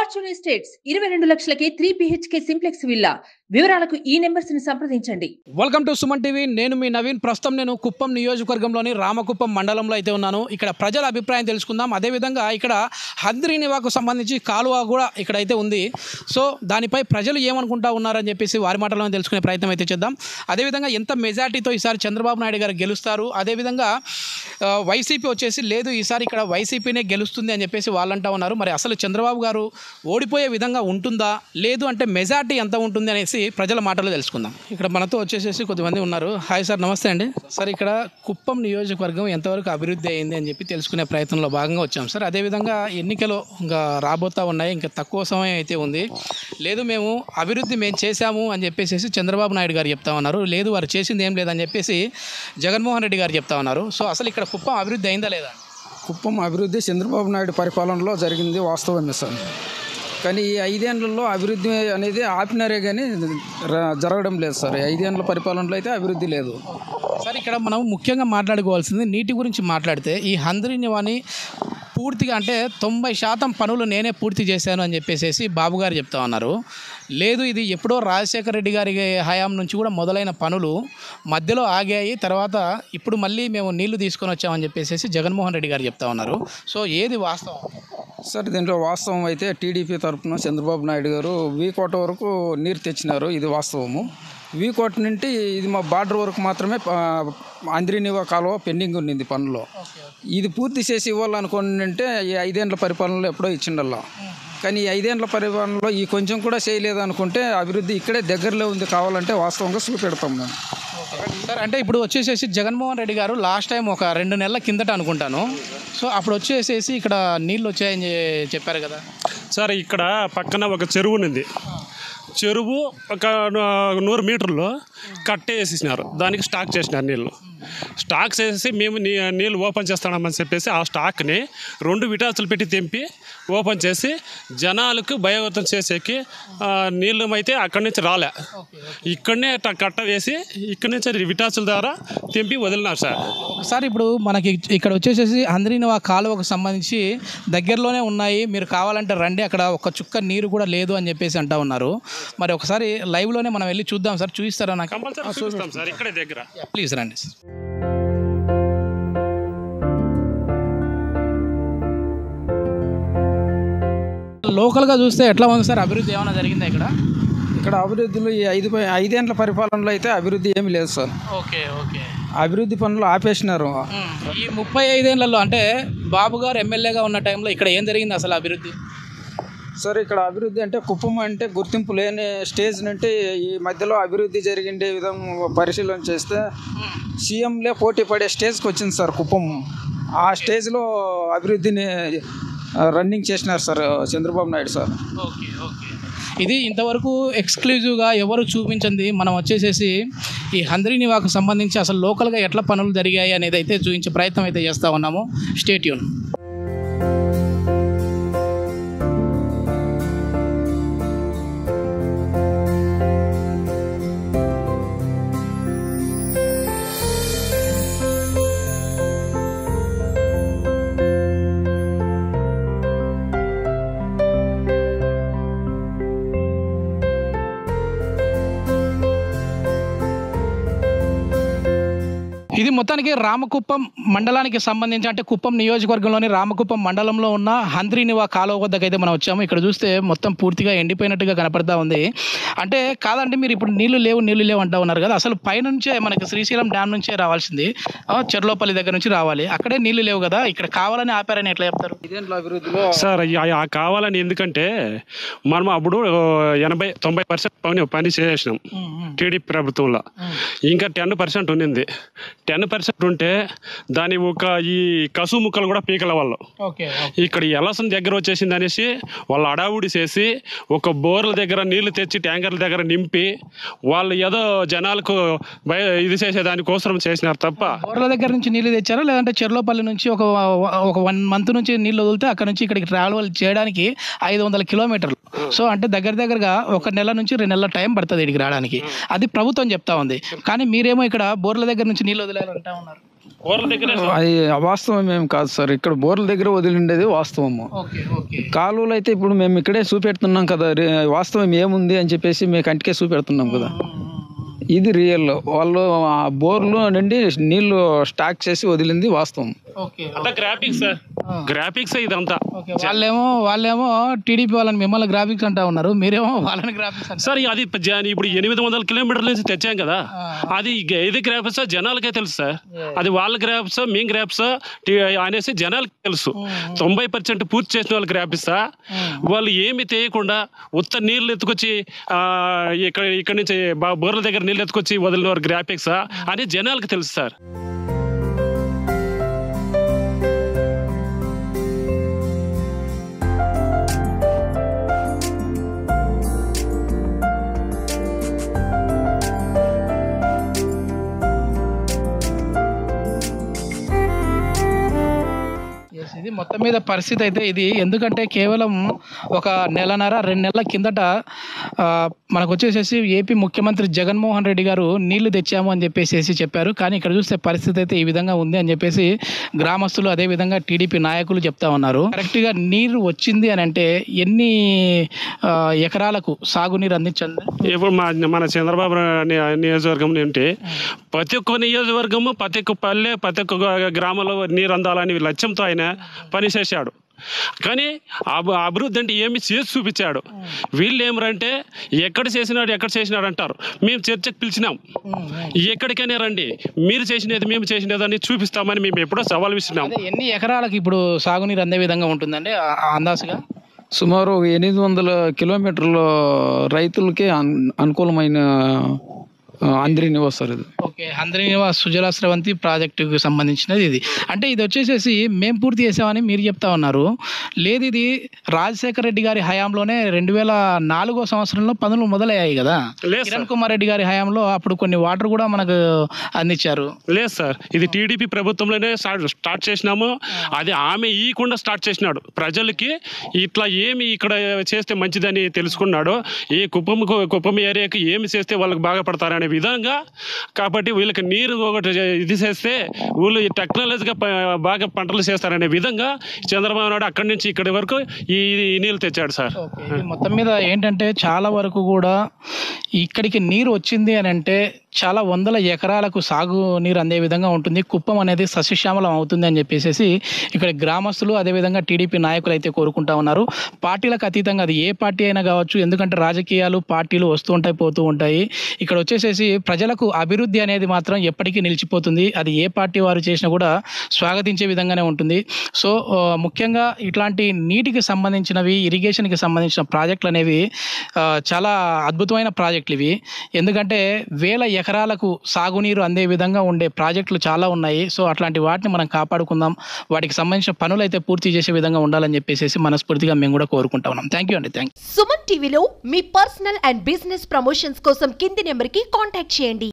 Fortune estates 22 లక్షలకే 3 BHK simplex villa. వివరాలకు ఈ numbers ని సంప్రదించండి. Welcome to Suman TV. నేను మీ నవీన్. ప్రస్తుతం నేను కుప్పం నియోజకవర్గంలోని రామకుప్పం మండలంలో అయితే ఉన్నాను. ఇక్కడ ప్రజల అభిప్రాయం తెలుసుకుందాం. అదేవిధంగా ఇక్కడ హంద్రీనివాకు సంబంధించి కాలువ కూడా ఇక్కడైతే ఉంది. సో దానిపై ప్రజలు ఏమనుకుంటా ఉన్నారని చెప్పేసి వారి మాటలను తెలుసుకునే ప్రయత్నం అయితే చేద్దాం. అదేవిధంగా ఎంత మెజార్టీతో ఈసారి చంద్రబాబు నాయుడు గారు గెలుస్తారు, అదేవిధంగా వైసీపీ వచ్చేసి లేదు ఈసారి ఇక్కడ వైసీపీనే గెలుస్తుంది అని చెప్పేసి వాళ్ళంటా ఉన్నారు. మరి అసలు చంద్రబాబు గారు ఓడిపోయే విధంగా ఉంటుందా, లేదు అంటే మెజార్టీ ఎంత ఉంటుంది అనేసి ప్రజల మాటలు తెలుసుకుందాం. ఇక్కడ మనతో వచ్చేసేసి కొద్దిమంది ఉన్నారు. హాయ్ సార్, నమస్తే అండి. సార్, ఇక్కడ కుప్పం నియోజకవర్గం ఎంతవరకు అభివృద్ధి అయింది అని చెప్పి తెలుసుకునే ప్రయత్నంలో భాగంగా వచ్చాం సార్. అదేవిధంగా ఎన్నికలు ఇంకా రాబోతూ ఉన్నాయి, ఇంకా తక్కువ సమయం అయితే ఉంది. లేదు మేము అభివృద్ధి మేము చేశాము అని చెప్పేసి చంద్రబాబు నాయుడు గారు చెప్తా ఉన్నారు. లేదు వారు చేసింది ఏం లేదని చెప్పేసి జగన్మోహన్ రెడ్డి గారు చెప్తా ఉన్నారు. సో అసలు ఇక్కడ కుప్పం అభివృద్ధి అయిందా లేదా? కుప్పం అభివృద్ధి చంద్రబాబు నాయుడు పరిపాలనలో జరిగింది వాస్తవమే సార్. కానీ ఈ 5 ఏళ్లలో అభివృద్ధి అనేది ఆపినారే కానీ జరగడం లేదు సార్. 5 ఏళ్ల పరిపాలనలో అయితే అభివృద్ధి లేదు సార్. ఇక్కడ మనం ముఖ్యంగా మాట్లాడుకోవాల్సింది నీటి గురించి మాట్లాడితే ఈ హంద్రీనివాని పూర్తిగా అంటే 90% పనులు నేనే పూర్తి చేశాను అని చెప్పేసి బాబు గారు చెప్తా ఉన్నారు. లేదు ఇది ఎప్పుడో రాజశేఖర రెడ్డి గారి హయాం నుంచి కూడా మొదలైన పనులు మధ్యలో ఆగాయి, తర్వాత ఇప్పుడు మళ్ళీ మేము నీళ్లు తీసుకొని వచ్చామని చెప్పేసి జగన్మోహన్ రెడ్డి గారు చెప్తా ఉన్నారు. సో ఏది వాస్తవం సార్? దీంట్లో వాస్తవం అయితే టీడీపీ తరఫున చంద్రబాబు నాయుడు గారు వీకోట వరకు నీరు తెచ్చినారు, ఇది వాస్తవము. వీకోట నుండి ఇది మా బార్డర్ వరకు మాత్రమే హంద్రీనివా కాలువ పెండింగ్ ఉన్నింది పనులు. ఇది పూర్తి చేసి ఇవ్వాలనుకుంటే ఈ 5 ఏళ్ల పరిపాలనలో ఎప్పుడో ఇచ్చిండల్లా. కానీ ఈ 5 ఏళ్ల పరిపాలనలో ఈ కొంచెం కూడా చేయలేదు అనుకుంటే అభివృద్ధి ఇక్కడే దగ్గరలో ఉంది, కావాలంటే వాస్తవంగా చూపెడతాం మేము సార్. అంటే ఇప్పుడు వచ్చేసేసి జగన్మోహన్ రెడ్డి గారు లాస్ట్ టైం ఒక 2 నెలల కిందట అనుకుంటాను, సో అప్పుడు వచ్చేసేసి ఇక్కడ నీళ్ళు వచ్చాయని చెప్పారు కదా సార్. ఇక్కడ పక్కన ఒక చెరువు ఉంది. చెరువు ఒక 100 మీటర్లు కట్టేసేసినారు, దానికి స్టాక్ చేసినారు నీళ్ళు. స్టాక్ చేసేసి మేము నీళ్ళు ఓపెన్ చేస్తామని చెప్పేసి ఆ స్టాక్ని 2 విటాసులు పెట్టి తెంపి ఓపెన్ చేసి జనాలకు భయవంతం చేసేకి నీళ్ళు అయితే అక్కడి నుంచి రాలే, ఇక్కడనే కట్ట వేసి ఇక్కడి నుంచి విటాసుల ద్వారా తెంపి వదిలినారు సార్. ఒకసారి ఇప్పుడు మనకి ఇక్కడ వచ్చేసేసి హంద్రీనివా కాలువకు సంబంధించి దగ్గరలోనే ఉన్నాయి, మీరు కావాలంటే రండి, అక్కడ ఒక చుక్క నీరు కూడా లేదు అని చెప్పేసి అంటా ఉన్నారు. మరి ఒకసారి లైవ్లోనే మనం వెళ్ళి చూద్దాం సార్. చూపిస్తారా నాకు? కంపల్సరీ చూపిస్తాం సార్, ఇక్కడే దగ్గర. ప్లీజ్ రండి సార్. లోకల్గా చూస్తే ఎట్లా ఉంది సార్? అభివృద్ధి ఏమైనా జరిగిందా ఇక్కడ? ఇక్కడ అభివృద్ధిలో ఈ 5 ఏళ్ల పరిపాలనలో అయితే అభివృద్ధి ఏమీ లేదు సార్. Okay okay. అభివృద్ధి పనులు ఆపేసినారు. ఈ 35 ఏళ్లలో అంటే బాబు గారు ఎమ్మెల్యేగా ఉన్న టైంలో ఇక్కడ ఏం జరిగింది అసలు అభివృద్ధి? సార్, ఇక్కడ అభివృద్ధి అంటే కుప్పం అంటే గుర్తింపు లేని స్టేజ్ నుండి ఈ మధ్యలో అభివృద్ధి జరిగిండే విధంగా పరిశీలన చేస్తే సీఎంలే పోటీ పడే స్టేజ్కి వచ్చింది సార్ కుప్పం. ఆ స్టేజ్లో అభివృద్ధిని రన్నింగ్ చేసినారు sir Chandrababu Naidu sir. Okay okay. ఇది ఇంతవరకు ఎక్స్క్లూజివ్గా ఎవరు చూపించింది మనం వచ్చేసేసి ఈ హంద్రీనివాకు సంబంధించి అసలు లోకల్గా ఎట్లా పనులు జరిగాయి అనేది అయితే చూపించే ప్రయత్నం అయితే చేస్తూ ఉన్నాము. Stay tune. ఇది మొత్తానికి రామకుప్పం మండలానికి సంబంధించి అంటే కుప్పం నియోజకవర్గంలోని రామకుప్పం మండలంలో ఉన్న హంద్రీనివా కాలువ వద్దకైతే మనం వచ్చాము. ఇక్కడ చూస్తే మొత్తం పూర్తిగా ఎండిపోయినట్టుగా కనపడతా ఉంది. అంటే కాదండి, మీరు ఇప్పుడు నీళ్లు లేవు అంటా ఉన్నారు కదా, అసలు పైనుంచే మనకి శ్రీశైలం డ్యామ్ నుంచే రావాల్సింది, చెర్లోపల్లి దగ్గర నుంచి రావాలి, అక్కడే నీళ్లు లేవు కదా, ఇక్కడ కావాలని ఆపారని ఎట్లా చెప్తారు? అభివృద్ధిలో సార్ కావాలని, ఎందుకంటే మనం అప్పుడు 80-90% పని చేసినాం టీడీపీ ప్రభుత్వంలో. ఇంకా 10% ఉన్నింది. 10% ఉంటే దాని ఒక ఈ కసు ముక్కలు కూడా పీకల వాళ్ళు ఇక్కడ ఎలసన్ దగ్గర వచ్చేసింది అనేసి వాళ్ళు అడావుడి చేసి ఒక బోర్ల దగ్గర నీళ్లు తెచ్చి ట్యాంకర్ల దగ్గర నింపి వాళ్ళు ఏదో జనాలకు ఇది చేసే దానికోసం చేసినారు తప్ప. బోర్ల దగ్గర నుంచి నీళ్లు తెచ్చారా, లేదంటే చెర్లోపల్లి నుంచి ఒక 1 మంత్ నుంచి నీళ్లు వదిలితే అక్కడ నుంచి ఇక్కడికి ట్రావెల్ చేయడానికి 500 కిలోమీటర్లు. సో అంటే దగ్గరగా 1 నెల నుంచి 2 నెలల టైం పడుతుంది ఇక్కడికి రావడానికి. అది ప్రభుత్వం చెప్తా ఉంది. కానీ మీరేమో ఇక్కడ బోర్ల దగ్గర నుంచి నీళ్ళు వదిలేయాలంటా ఉన్నారు. అది వాస్తవం ఏం కాదు సార్. ఇక్కడ బోర్ల దగ్గర వదిలిండేది వాస్తవము. కాలువలు అయితే ఇప్పుడు మేము ఇక్కడే చూపెడుతున్నాం కదా, వాస్తవం ఏముంది అని చెప్పేసి మేము కంటికే చూపెడుతున్నాం కదా. ఇది రియల్. వాళ్ళు ఆ బోర్లు నుండి నీళ్లు స్టాక్ చేసి వదిలింది వాస్తవం. గ్రాఫిక్స్ ఇదంతా. వాళ్ళేమో టీడీపీ వాళ్ళని మిమ్మల్ని గ్రాఫిక్స్ అంటా ఉన్నారు, మీరేమో వాళ్ళని గ్రాఫిక్స్ అంటారు. సార్ అది ఇప్పుడు 800 కిలోమీటర్ల నుంచి తెచ్చాం కదా, అది ఇది గ్రాఫిక్స్ జనాలకే తెలుసు సార్. అది వాళ్ళ గ్రాఫిక్స్ మేము గ్రాఫిక్స్ అనేసి జనాలకి తెలుసు. 90% పూర్తి చేసిన వాళ్ళు గ్రాఫిక్స్. వాళ్ళు ఏమి తెలియకుండా ఉత్త నీళ్ళు ఎత్తుకొచ్చి ఇక్కడ నుంచి బోర్ల దగ్గర నీళ్ళు ఎత్తుకొచ్చి వదిలిన వారు గ్రాఫిక్స్ అని జనాలకు తెలుసు సార్. ఇది మొత్తం మీద పరిస్థితి అయితే ఇది. ఎందుకంటే కేవలం ఒక నెలన్నర 2 నెలల కిందట మనకు వచ్చేసేసి ఏపీ ముఖ్యమంత్రి జగన్మోహన్ రెడ్డి గారు నీళ్లు తెచ్చాము అని చెప్పేసి చెప్పారు. కానీ ఇక్కడ చూస్తే పరిస్థితి అయితే ఈ విధంగా ఉంది అని చెప్పేసి గ్రామస్తులు అదేవిధంగా టీడీపీ నాయకులు చెప్తా ఉన్నారు. కరెక్ట్గా నీరు వచ్చింది అని అంటే ఎన్ని ఎకరాలకు సాగునీరు అందించండి? ఇప్పుడు మన చంద్రబాబు నియోజకవర్గం ఏంటి, ప్రతి ఒక్క నియోజకవర్గము, ప్రతి ఒక్క పల్లె, ప్రతి ఒక్క గ్రామంలో నీరు అందాలని లక్ష్యంతో ఆయన పనిచేశాడు. కానీ అభివృద్ధి అంటే ఏమి చేసి చూపించాడు. వీళ్ళు ఏమరంటే ఎక్కడ చేసినాడు అంటారు. మేము చర్చకు పిలిచినాం, ఎక్కడికైనా రండి, మీరు చేసినది మేము చేసినది అని చూపిస్తామని మేము ఎప్పుడో సవాల్ విసినాం. ఎన్ని ఎకరాలకు ఇప్పుడు సాగునీరు అందే విధంగా ఉంటుందండి అందాజుగా? సుమారు 800 కిలోమీటర్ల రైతులకి అనుకూలమైన అంద్రి నివాస్ సార్ ఇది. ఓకే, అంద్రి నివాస్ సుజలా స్రవంతి ప్రాజెక్టుకు సంబంధించినది ఇది. అంటే ఇది వచ్చేసేసి మేము పూర్తి చేసామని మీరు చెప్తా ఉన్నారు. లేదు, ఇది రాజశేఖర రెడ్డి గారి హయాంలోనే 2004 సంవత్సరంలో పనులు మొదలయ్యాయి కదా. కిరణ్ కుమార్ రెడ్డి గారి హయాంలో అప్పుడు కొన్ని వాటర్ కూడా మనకు అందించారు. లేదు సార్, ఇది టీడీపీ ప్రభుత్వంలోనే స్టార్ట్ చేసినాము. అది ఆమె ఈకుండా స్టార్ట్ చేసినాడు. ప్రజలకి ఇట్లా ఏమి ఇక్కడ చేస్తే మంచిదని తెలుసుకున్నాడు. ఈ కుప్పం ఏరియాకి ఏమి చేస్తే వాళ్ళకి బాగా పడతారనే విధంగా. కాబట్టి వీళ్ళకి నీరు ఒకటి ఇది చేస్తే వీళ్ళు టెక్నాలజీగా బాగా పంటలు చేస్తారనే విధంగా చంద్రబాబు నాయుడు అక్కడి నుంచి ఇక్కడి వరకు ఈ నీళ్ళు తెచ్చాడు సార్. మొత్తం మీద ఏంటంటే చాలా వరకు కూడా ఇక్కడికి నీరు వచ్చింది అని అంటే చాలా వందల ఎకరాలకు సాగు నీరు అందే విధంగా ఉంటుంది. కుప్పం అనేది సస్యశ్యామలం అవుతుంది అని చెప్పేసి ఇక్కడ గ్రామస్తులు అదేవిధంగా టీడీపీ నాయకులు అయితే కోరుకుంటా ఉన్నారు. పార్టీలకు అతీతంగా అది ఏ పార్టీ అయినా కావచ్చు, ఎందుకంటే రాజకీయాలు పార్టీలు వస్తూ ఉంటాయి పోతూ ఉంటాయి. ఇక్కడ వచ్చేసేసి ప్రజలకు అభివృద్ధి అనేది మాత్రం ఎప్పటికీ నిలిచిపోతుంది. అది ఏ పార్టీ వారు చేసినా కూడా స్వాగతించే విధంగానే ఉంటుంది. సో ముఖ్యంగా ఇట్లాంటి నీటికి సంబంధించినవి, ఇరిగేషన్కి సంబంధించిన ప్రాజెక్టులు అనేవి చాలా అద్భుతమైన ప్రాజెక్టులు ఇవి. ఎందుకంటే వేల ఎకరాలకు సాగునీరు అందే విధంగా ఉండే ప్రాజెక్టులు చాలా ఉన్నాయి. సో అట్లాంటి వాటిని మనం కాపాడుకుందాం. వాటికి సంబంధించిన పనులు అయితే పూర్తి చేసే విధంగా ఉండాలని చెప్పేసి మనస్ఫూర్తిగా మేము కూడా కోరుకుంటా ఉన్నాం. థ్యాంక్ యూ అండి. Thank you. సుమన్ టీవీలో మీ పర్సనల్ అండ్ బిజినెస్ ప్రమోషన్స్ కోసం కింది నెంబర్కి కాంటాక్ట్ చేయండి.